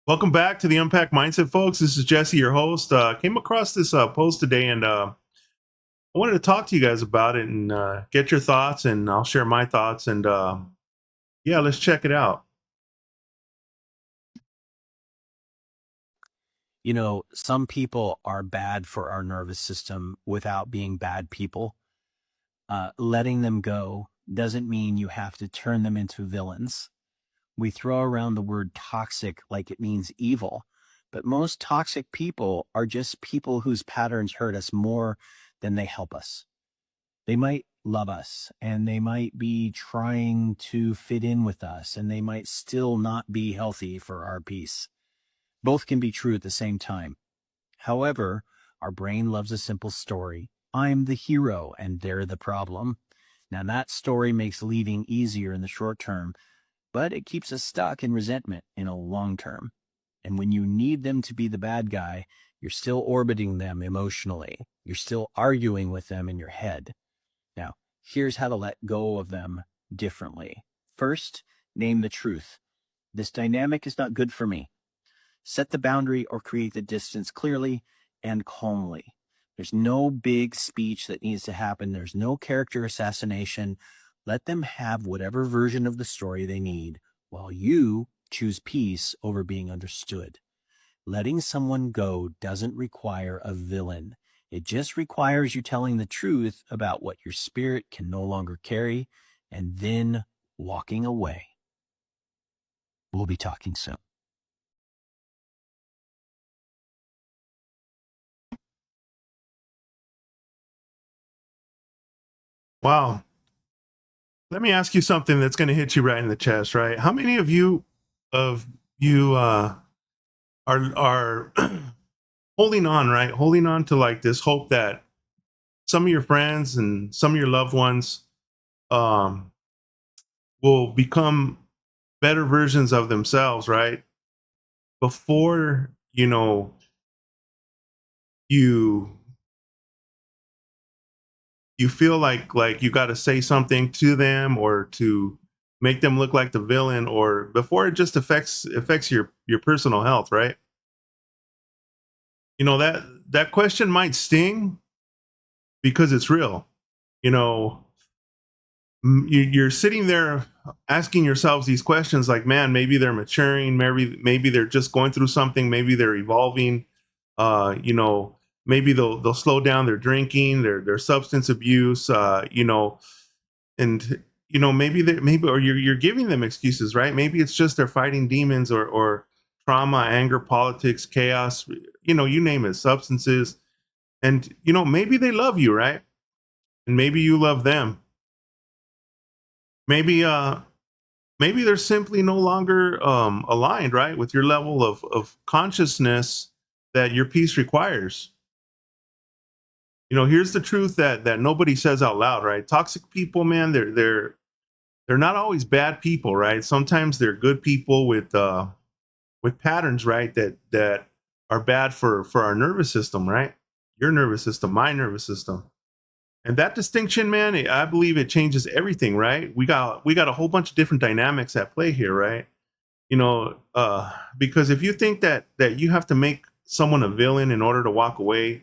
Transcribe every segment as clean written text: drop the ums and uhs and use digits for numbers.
Welcome back to the Unpack Mindset, folks. This is Jesse, your host. Came across this post today, and I wanted to talk to you guys about it and get your thoughts, and I'll share my thoughts. And yeah, let's check it out. You know, some people are bad for our nervous system without being bad people. Letting them go doesn't mean you have to turn them into villains. We throw around the word toxic like it means evil, but most toxic people are just people whose patterns hurt us more than they help us. They might love us and they might be trying to fit in with us and they might still not be healthy for our peace. Both can be true at the same time. However, our brain loves a simple story. I'm the hero and they're the problem. Now, that story makes leaving easier in the short term, but it keeps us stuck in resentment in a long term. And when you need them to be the bad guy, you're still orbiting them emotionally. You're still arguing with them in your head. Now, here's how to let go of them differently. First, name the truth. This dynamic is not good for me. Set the boundary or create the distance clearly and calmly. There's no big speech that needs to happen. There's no character assassination. Let them have whatever version of the story they need while you choose peace over being understood. Letting someone go doesn't require a villain. It just requires you telling the truth about what your spirit can no longer carry and then walking away. We'll be talking soon. Wow. Let me ask you something that's going to hit you right in the chest. Right? How many of you are holding on? Right? Holding on to like this hope that some of your friends and some of your loved ones um, will become better versions of themselves, right? Before you you feel like you got to say something to them or to make them look like the villain, or before it just affects your personal health, right? That question might sting because it's real. you know you're sitting there asking yourselves these questions like, man, maybe they're maturing, maybe they're just going through something, maybe they're evolving. uh you know Maybe they'll slow down their drinking, their substance abuse, and maybe or you're giving them excuses, right? Maybe it's just they're fighting demons, or trauma, anger, politics, chaos, you name it, substances. And maybe they love you, right? And maybe you love them. Maybe uh maybe they're simply no longer aligned, right, with your level of consciousness that your peace requires. Here's the truth that nobody says out loud, right? Toxic people, man, they're not always bad people, right? Sometimes they're good people with patterns, right? That are bad for our nervous system, right? Your nervous system, my nervous system. And that distinction, man, I believe it changes everything, right? We got a whole bunch of different dynamics at play here, right? Because if you think that you have to make someone a villain in order to walk away,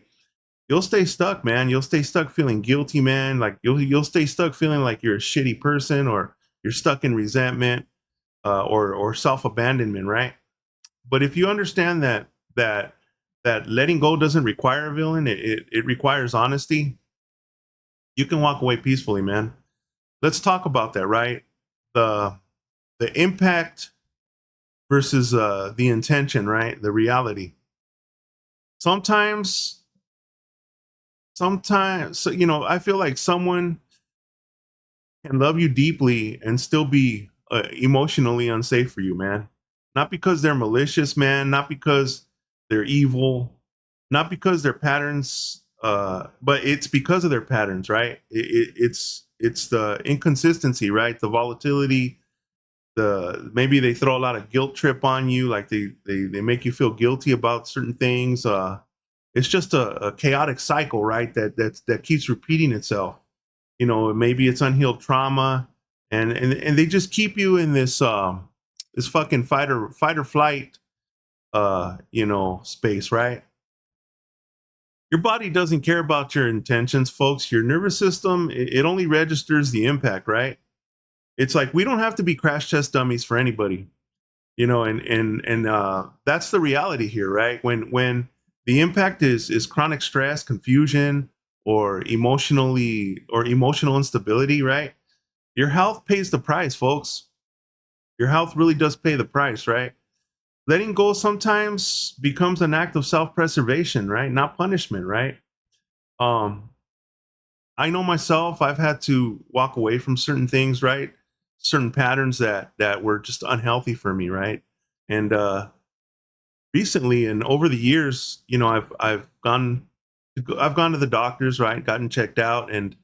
you'll stay stuck, man. You'll stay stuck feeling guilty, man. Like you'll stay stuck feeling like you're a shitty person, or you're stuck in resentment, or self abandonment, right? But if you understand that that letting go doesn't require a villain, it requires honesty. You can walk away peacefully, man. Let's talk about that, right? The the impact versus the intention, right? The reality. Sometimes, sometimes, so, I feel like someone can love you deeply and still be emotionally unsafe for you, man. Not because they're malicious, man. Not because they're evil. Not because their patterns, but it's because of their patterns, right? It's the inconsistency, right? The volatility. Maybe they throw a lot of guilt trip on you, like they make you feel guilty about certain things. It's just a chaotic cycle, right? That keeps repeating itself. Maybe it's unhealed trauma, and they just keep you in this fucking fight or flight space, right? Your body doesn't care about your intentions, folks. Your nervous system, it only registers the impact, right? It's like we don't have to be crash test dummies for anybody, and that's the reality here, right? When the impact is chronic stress, confusion, or emotional instability, right? Your health pays the price, folks. Your health really does pay the price, right? Letting go sometimes becomes an act of self-preservation, right? Not punishment, right? Um, I know myself, I've had to walk away from certain things, right? Certain patterns that were just unhealthy for me, right? And recently and over the years, I've gone to the doctors, right? Gotten checked out, and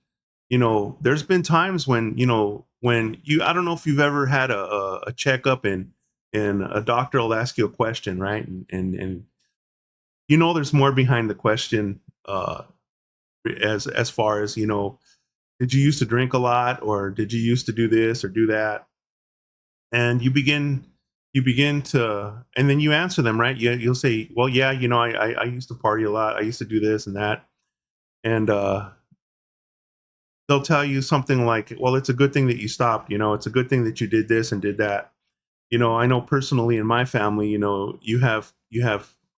there's been times when I don't know if you've ever had a checkup, and a doctor will ask you a question, right? And there's more behind the question, as far as did you used to drink a lot, or did you used to do this or do that? And you begin to, and then you answer them, right? You'll say, well, yeah, I used to party a lot, I used to do this and that. And they'll tell you something like, well, it's a good thing that you stopped, it's a good thing that you did this and did that. I know personally in my family, you have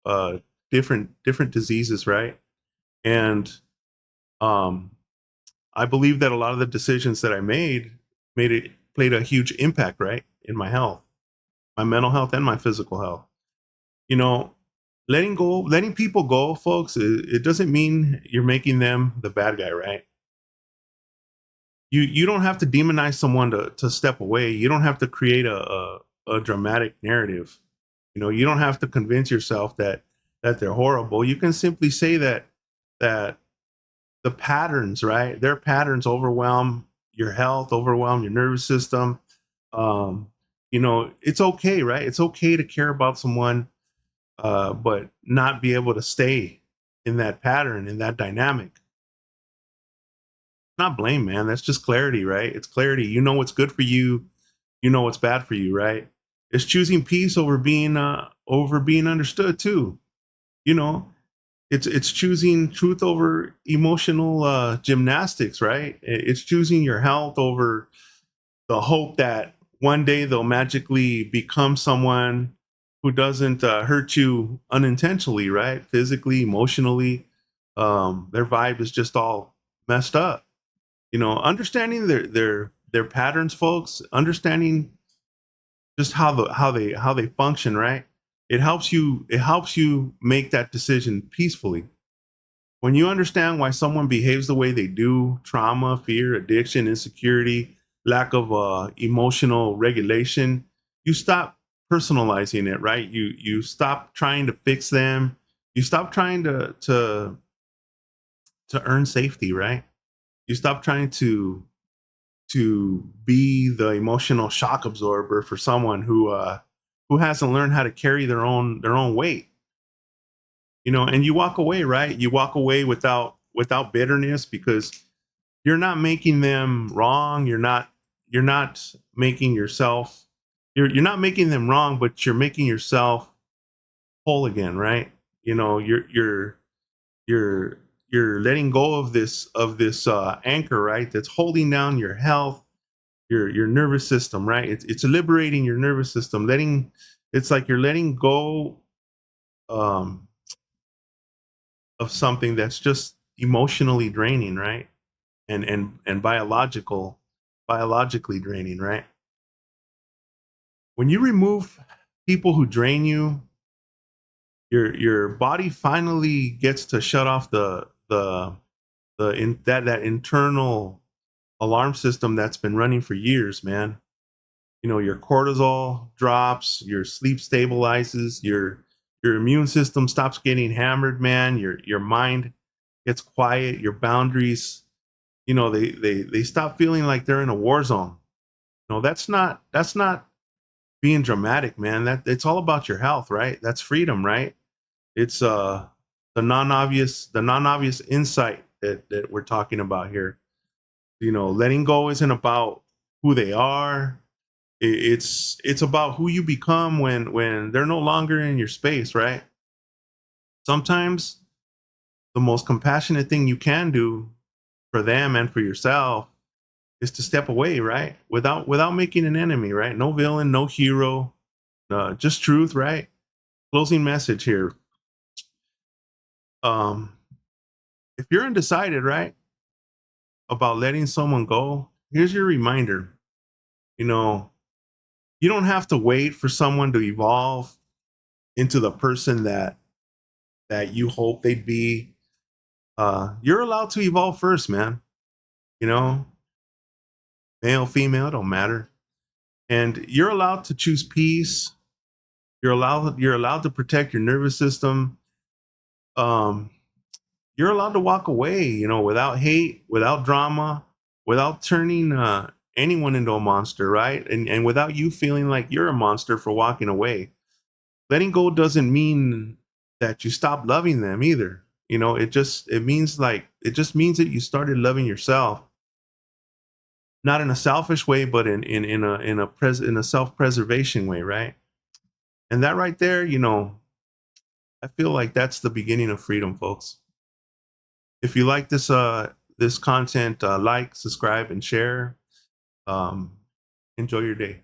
uh different diseases, right? And um I believe that a lot of the decisions that I made it played a huge impact, right, in my health, my mental health, and my physical health. You know, letting people go, folks, it doesn't mean you're making them the bad guy, right? You don't have to demonize someone to step away. You don't have to create a dramatic narrative. You don't have to convince yourself that they're horrible. You can simply say that the patterns, right? Their patterns overwhelm your health, overwhelm your nervous system. Um, it's okay, right? It's okay to care about someone, but not be able to stay in that pattern, in that dynamic. Not blame, man. That's just clarity, right? It's clarity. You know what's good for you. You know what's bad for you, right? It's choosing peace over being understood too. You know, it's choosing truth over emotional gymnastics, right? It's choosing your health over the hope that one day they'll magically become someone who doesn't hurt you unintentionally, right? Physically, emotionally, their vibe is just all messed up. Understanding their patterns, folks, understanding just how they function, right? It helps you make that decision peacefully. When you understand why someone behaves the way they do, trauma, fear, addiction, insecurity, lack of emotional regulation, you stop personalizing it, right? You stop trying to fix them. You stop trying to earn safety, right? You stop trying to be the emotional shock absorber for someone who hasn't learned how to carry their own weight. And you walk away, right? You walk away without bitterness, because you're not making them wrong. You're not making yourself, you're not making them wrong, but you're making yourself whole again, right? You're you're letting go of this anchor, right? That's holding down your health, your nervous system, right? It's liberating your nervous system, letting it's like you're letting go um of something that's just emotionally draining, right? And biologically draining, right? When you remove people who drain you, your body finally gets to shut off that internal alarm system that's been running for years, man. Your cortisol drops, your sleep stabilizes, your immune system stops getting hammered, man. Your mind gets quiet, your boundaries, they stop feeling like they're in a war zone. No, that's not being dramatic, man. That it's all about your health, right? That's freedom, right? It's the non-obvious insight that we're talking about here. Letting go isn't about who they are. It's about who you become when they're no longer in your space, right? Sometimes the most compassionate thing you can do for them and for yourself is to step away, right? Without making an enemy, right? No villain, no hero, just truth, right? Closing message here. Um, if you're undecided, right, about letting someone go, here's your reminder. You know, you don't have to wait for someone to evolve into the person that you hope they'd be. You're allowed to evolve first, man. You know, male, female, don't matter. And you're allowed to choose peace. You're allowed to protect your nervous system. Um, you're allowed to walk away, without hate, without drama, without turning anyone into a monster, right? And without you feeling like you're a monster for walking away. Letting go doesn't mean that you stop loving them either. It just means that you started loving yourself, not in a selfish way, but in a self-preservation way, right? And that right there, I feel like that's the beginning of freedom, folks. If you like this content, like, subscribe, and share. Um, enjoy your day.